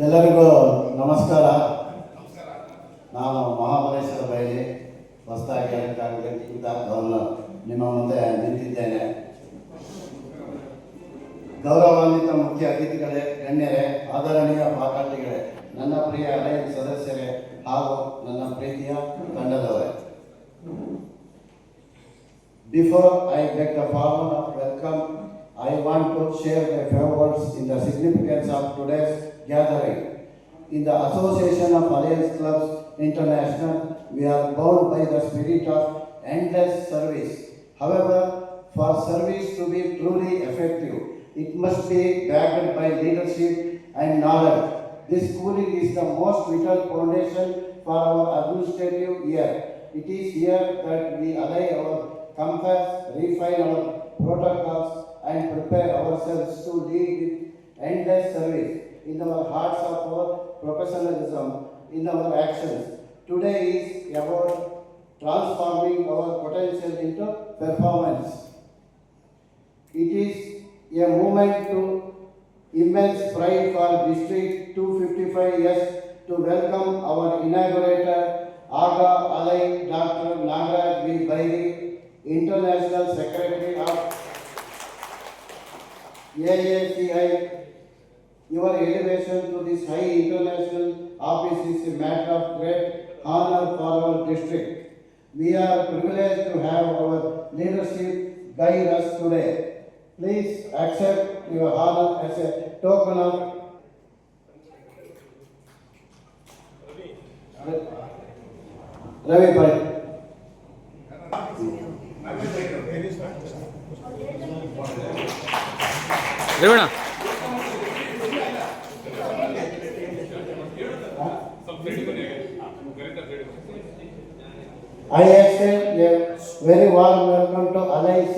ಎಲ್ಲರಿಗೂ ನಮಸ್ಕಾರ. ನಾನು ಮಹಾಬಲೇಶ್ವರ ಬೈಲಿ ಹೊಸದಾಗಿ ಗವರ್ನರ್ ನಿಮ್ಮ ಮುಂದೆ ನಿಂತಿದ್ದೇನೆ. ಗೌರವಾನ್ವಿತ ಮುಖ್ಯ ಅತಿಥಿಗಳೇ, ಗಣ್ಯರೇ, ಆದರಣೀಯ ಪಾಠಾರ್ಥಿಗಳೇ, ನನ್ನ ಪ್ರಿಯ ಅಲಯನ್ಸ್ ಸದಸ್ಯರೇ ಹಾಗೂ ನನ್ನ ಪ್ರೀತಿಯ ತಂಡದವರೇ, before I beg the former of welcome, I want to share a few words in the significance of today's gathering. In the Association of Alliance Clubs International, we are bound by the spirit of endless service. However, for service to be truly effective, it must be backed by leadership and knowledge. This schooling is the most vital foundation for our administrative year. It is here that we ally our compass, refine our protocols, and prepare ourselves to lead with endless service in our hearts of our professionalism, in our actions. Today is about transforming our potential into performance. It is a moment to immense pride for District 255S to welcome our inaugurator, Aga Alai Dr. Nagaraj V. Bairi, International Secretary of AACI. Your elevation to this high international office is a matter of great honor for our district. We are privileged to have our leadership guide us today. Please accept your honor as a token of Ravi Bhai. Revanna I extend a very warm welcome to LIC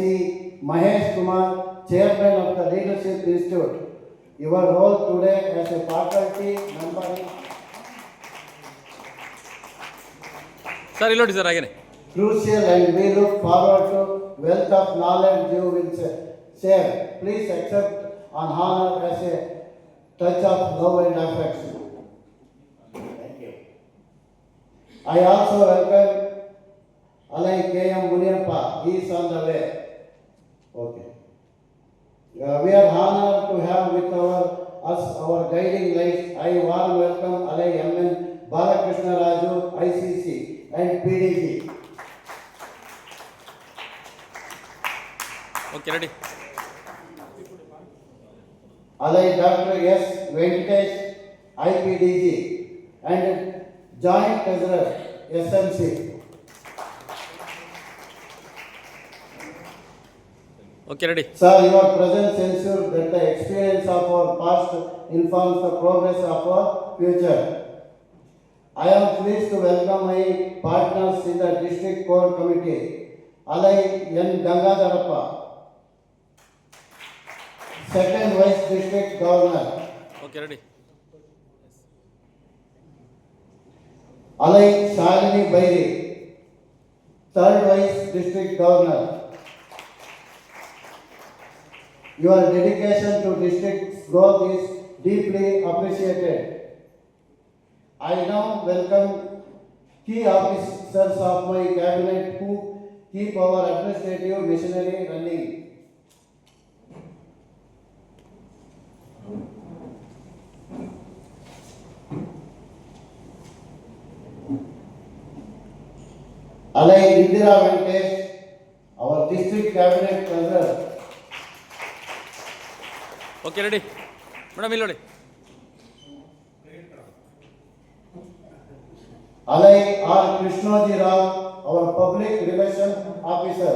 Mahesh Kumar, Chairman of the Leadership Institute. Your role today as a faculty member is sir ಇಲ್ಲಿ ನೋಡಿ sir ಹಾಗೇನೆ crucial and we look forward to wealth of knowledge you will share. Please accept on honor as a touch of love and affection. Thank you. I also welcome Alai K.M. Muniappa. He is on the way. Okay. We are honored to have with our guiding lights. I warm welcome Alai M.N. Balakrishna Raju, ICC and PDG. Okay ready Alai Dr. S. Venkatesh, IPDG and Joint Treasurer, SMC. Okay ready Sir, your presence ensures that the experience of our past informs the progress of our future. I am pleased to welcome my partners in the District Core Committee, Alai N. Gangadharappa, Second Vice District Governor, okay ready Alai Shalini Bairi, Third Vice District Governor. Your dedication to district growth is deeply appreciated. I now welcome key officers of my cabinet who keep our administrative machinery running. Alai Indira Venkatesh, our district cabinet treasurer. Okay ready madam ಇಲ್ಲಿ ನೋಡಿ Alai R. Krishnaji Rao, our public relations officer.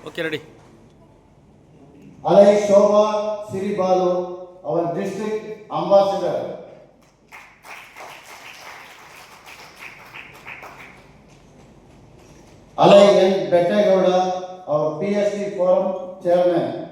Okay ready Alai Shobha Siribalu, our district ambassador. Alai N. Bettegowda, our PSC forum chairman.